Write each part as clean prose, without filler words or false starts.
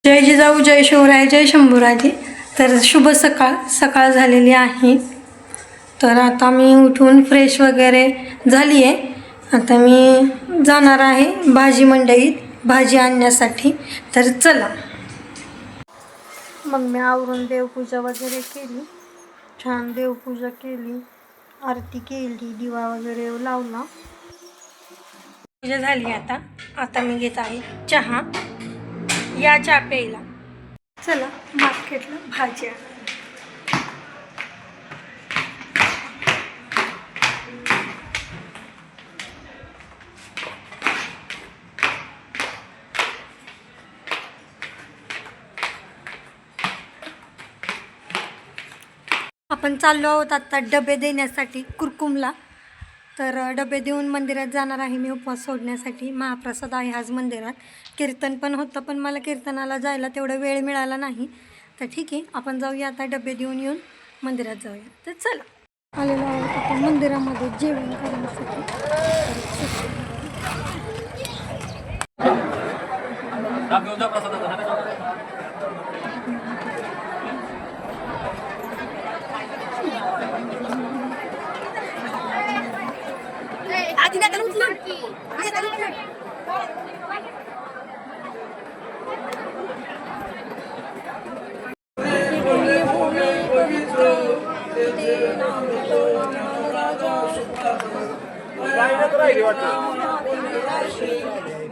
जय जिजाऊ, जय शिवराय, जय शंभूराजे. तर शुभ सकाळ झालेली आहे. तर आता मी उठून फ्रेश वगैरे झाली आहे. आता मी जाणार आहे भाजी मंडईत भाजी आणण्यासाठी. तर चला. मग मी आवरून देवपूजा वगैरे केली, छान देवपूजा केली, आरती केली, दिवा वगैरे लावला. पूजा झाली. आता मी घेत आहे चहा. या चहा प्यायला. चला मार्केटला भाजी आण. आपण चाललो आहोत आता डबे देण्यासाठी कुरकुमला. तर डबे देऊन मंदिरात जाणार आहे मी उपवास सोडण्यासाठी. महाप्रसाद आहे आज मंदिरात. कीर्तन पण होतं, पण मला कीर्तनाला जायला तेवढा वेळ मिळाला नाही. तर ठीक आहे, आपण जाऊया आता डबे देऊन येऊन मंदिरात जाऊया. तर चला. आलेलो आहोत आता मंदिरामध्ये जेवण करण्यासाठी.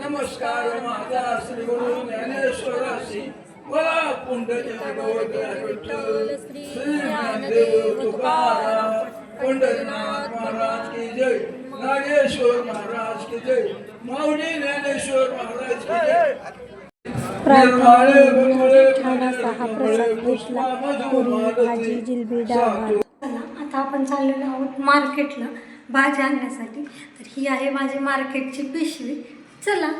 नमस्कार माझा श्री गुरु ज्ञानेश्वराशी मला श्री ज्ञानदेव तुकाराम पंढरीनाथ महाराज की जय, नागेश्वर महाराज की जय, माऊली ज्ञानेश्वर महाराज की जय. भाजी जिलबी डाळ. आता आपण चाललेलो आहोत मार्केटला भाजी आणण्यासाठी. तर ही आहे माझी मार्केटची पिशवी. चला.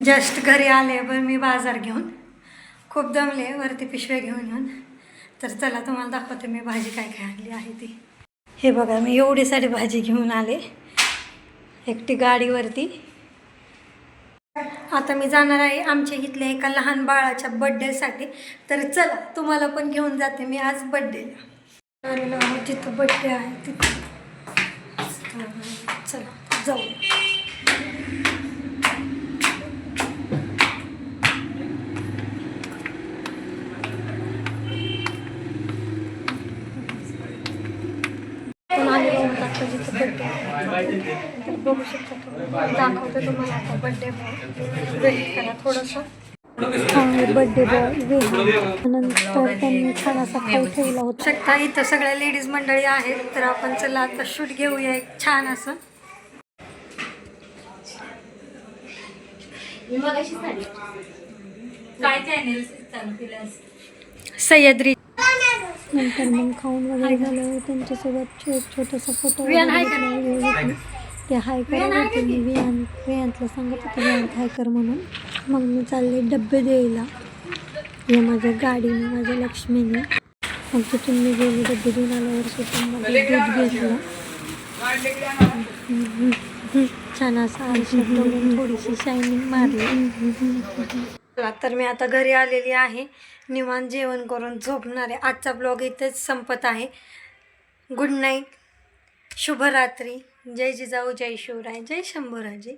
जस्ट घरी आले पण मी बाजार घेऊन खूप दमले वरती पिशव्या घेऊन येऊन. तर चला तुम्हाला दाखवते मी भाजी काय काय आणली आहे ती. हे बघा, मी एवढी सारी भाजी घेऊन आले एकटी गाडीवरती. आता मी जाणार आहे आमच्या इथल्या एका लहान बाळाच्या बड्डेसाठी. तर चला तुम्हाला पण घेऊन जाते मी आज बड्डेला. आलेलो आहोत जिथं बड्डे आहे तिथं. चला जाऊया. जिथं बड्डे आहे बघू शकता तुम्ही. दाखवते तुम्हाला आता बड्डे बॉय. वेट करा थोडंसं. बड्डे बॉय नंतर त्यांनी छान असा खाऊ ठेवला होता. शकता इथं सगळ्या लेडीज मंडळी आहेत. तर आपण चला आता शूट घेऊया एक छान असं. सह्याद्री. नंतर मग खाऊन वगैरे झाल्यावर त्यांच्यासोबत छोटासा फोटो ते हाय करत होते. मी विहांतला सांगत होते विहांत हाय कर म्हणून. मग मी चालले डब्बे द्यायला. हे माझ्या गाडीने, माझ्या लक्ष्मीने. मग तिथून मी गेले डब्बे देऊन आल्यावर तिथून दूध घेतलं. छान असं आरशात बघून थोडीशी शायनिंग मारली. तर मी आता घरी आलेली आहे. निवांत जेवण करून झोपणार आहे. आजचा ब्लॉग इथेच संपत आहे. गुड नाईट, शुभरात्री. जय जिजाऊ, जय शिवराय, जय शंभूराजे.